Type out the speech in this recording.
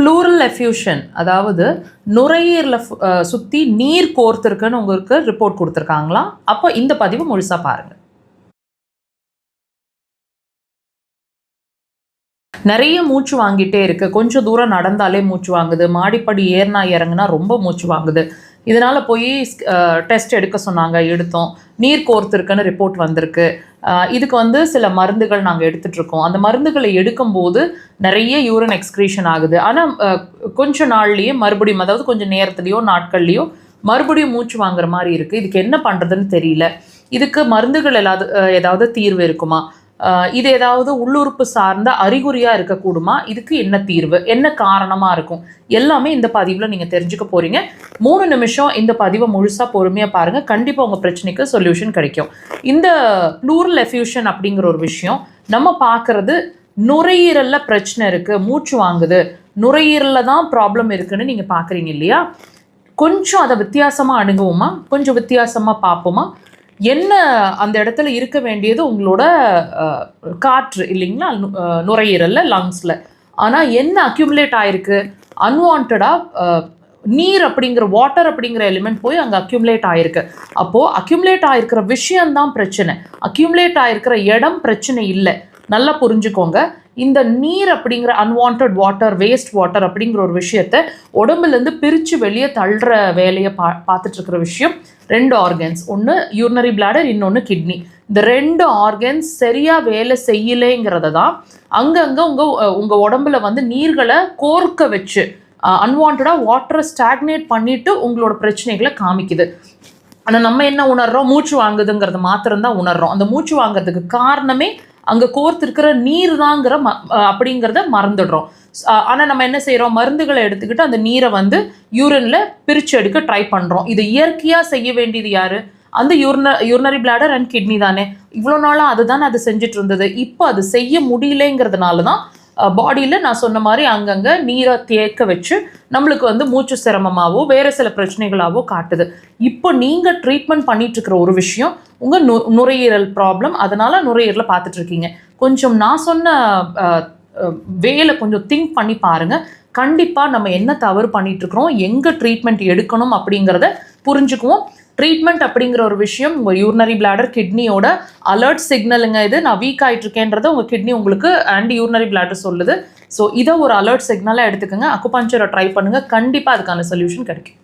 Pleural effusion, அதாவது நுரையீரலை சுற்றி நீர் கோர்த்துருக்குன்னு உங்களுக்கு ரிப்போர்ட் கொடுத்துருக்காங்களா? அப்போ இந்த பதிவு முழுசாக பாருங்கள். நிறைய மூச்சு வாங்கிட்டே இருக்குது, கொஞ்சம் தூரம் நடந்தாலே மூச்சு வாங்குது, மாடிப்படி ஏறினா இறங்குனா ரொம்ப மூச்சு வாங்குது, இதனால் போய் டெஸ்ட் எடுக்க சொன்னாங்க, எடுத்தோம், நீர் கோர்த்துருக்குன்னு ரிப்போர்ட் வந்திருக்கு. இதுக்கு சில மருந்துகள் நாங்கள் எடுத்துகிட்ருக்கோம். அந்த மருந்துகளை எடுக்கும்போது நிறைய யூரின் எக்ஸ்க்ரீஷன் ஆகுது. ஆனால் கொஞ்சம் நாள்லேயே மறுபடியும், அதாவது கொஞ்சம் நேரத்துலேயோ நாட்கள்லேயோ மறுபடியும் மூச்சு வாங்குற மாதிரி இருக்குது. இதுக்கு என்ன பண்ணுறதுன்னு தெரியல. இதுக்கு மருந்துகள் ஏதாவது தீர்வு இருக்குமா? இது ஏதாவது உள்ளுறுப்பு சார்ந்த அறிகுறியாக இருக்கக்கூடுமா? இதுக்கு என்ன தீர்வு, என்ன காரணமாக இருக்கும், எல்லாமே இந்த பதிவில் நீங்கள் தெரிஞ்சுக்க போகிறீங்க. 3 நிமிஷம் இந்த பதிவை முழுசாக பொறுமையாக பாருங்கள். கண்டிப்பாக உங்கள் பிரச்சனைக்கு சொல்யூஷன் கிடைக்கும். இந்த ப்ளூரல் எஃப்யூஷன் அப்படிங்கிற ஒரு விஷயம் நம்ம பார்க்குறது நுரையீரலில் பிரச்சனை இருக்குது, மூச்சு வாங்குது, நுரையீரலில் தான் ப்ராப்ளம் இருக்குதுன்னு நீங்கள் பார்க்குறீங்க இல்லையா? கொஞ்சம் அதை வித்தியாசமாக அணுகுவோமா, கொஞ்சம் வித்தியாசமாக பார்ப்போமா? என்ன அந்த இடத்துல இருக்க வேண்டியது உங்களோட காற்று இல்லைங்களா, நுரையீரலில், லங்ஸில். ஆனால் என்ன அக்யூமுலேட் ஆகிருக்கு, அன்வான்டாக நீர் அப்படிங்கிற, வாட்டர் அப்படிங்கிற எலிமெண்ட் போய் அங்கே அக்யூமுலேட் ஆகிருக்கு. அப்போது அக்யூமுலேட் ஆகிருக்கிற விஷயந்தான் பிரச்சனை, அக்யூமுலேட் ஆகிருக்கிற இடம் பிரச்சனை இல்லை. நல்லா புரிஞ்சுக்கோங்க. இந்த நீர் அப்படிங்கிற அன்வான்ட் வாட்டர், வேஸ்ட் வாட்டர் அப்படிங்கிற ஒரு விஷயத்த உடம்புலேருந்து பிரித்து வெளியே தள்ளுற வேலையை பார்த்துட்ருக்கிற விஷயம் 2 ஆர்கன்ஸ். ஒன்று யூரினரி பிளாடர், இன்னொன்று கிட்னி. இந்த 2 ஆர்கன்ஸ் சரியாக வேலை செய்யலைங்கிறத தான் அங்கங்கே உங்கள் உடம்புல நீர்களை கோர்க்க வச்சு அன்வான்டாக வாட்டரை ஸ்டாக்னேட் பண்ணிவிட்டு உங்களோட பிரச்சனைகளை காமிக்குது. ஆனால் நம்ம என்ன உணர்கிறோம், மூச்சு வாங்குதுங்கிறத மாத்திரம்தான் உணர்கிறோம். அந்த மூச்சு வாங்குறதுக்கு காரணமே அங்கே கோர்த்துருக்கிற நீர் தாங்கிற அப்படிங்கிறத மறந்துடுறோம். ஆனால் நம்ம என்ன செய்கிறோம், மருந்துகளை எடுத்துக்கிட்டு அந்த நீரை யூரினில் பிரித்து எடுக்க ட்ரை பண்ணுறோம். இது இயற்கையாக செய்ய வேண்டியது யார்? அந்த யூரினரி பிளாடர் அண்ட் கிட்னி தானே. இவ்வளோ நாளாக அதுதானே அது செஞ்சுட்டு இருந்தது. இப்போ அது செய்ய முடியலைங்கிறதுனால தான் பாடியில் நான் சொன்ன மாதிரி அங்கங்கே நீரை தேக்க வச்சு நம்மளுக்கு மூச்சு சிரமமாகவோ வேறு சில பிரச்சனைகளாகவோ காட்டுது. இப்போ நீங்கள் ட்ரீட்மெண்ட் பண்ணிகிட்ருக்கிற ஒரு விஷயம் உங்கள் நுரையீரல் ப்ராப்ளம். அதனால் நுரையீரலை பார்த்துட்ருக்கீங்க. கொஞ்சம் நான் சொன்ன வேலை கொஞ்சம் திங்க் பண்ணி பாருங்கள். கண்டிப்பாக நம்ம என்ன தவறு பண்ணிகிட்ருக்குறோம், எங்கே ட்ரீட்மெண்ட் எடுக்கணும் அப்படிங்கிறத புரிஞ்சுக்குவோம். ட்ரீட்மெண்ட் அப்படிங்கிற ஒரு விஷயம் உங்கள் யூரினரி பிளாடர், கிட்னியோட அலர்ட் சிக்னலுங்க. இது நான் வீக் ஆகிட்ருக்கேன்றதை உங்கள் கிட்னி உங்களுக்கு அண்ட் யூரினரி பிளாடர் சொல்லுது. ஸோ இதை ஒரு அலர்ட் சிக்னலாக எடுத்துக்கோங்க. அக்குபஞ்சரை ட்ரை பண்ணுங்கள், கண்டிப்பாக அதுக்கான சொல்யூஷன் கிடைக்கும்.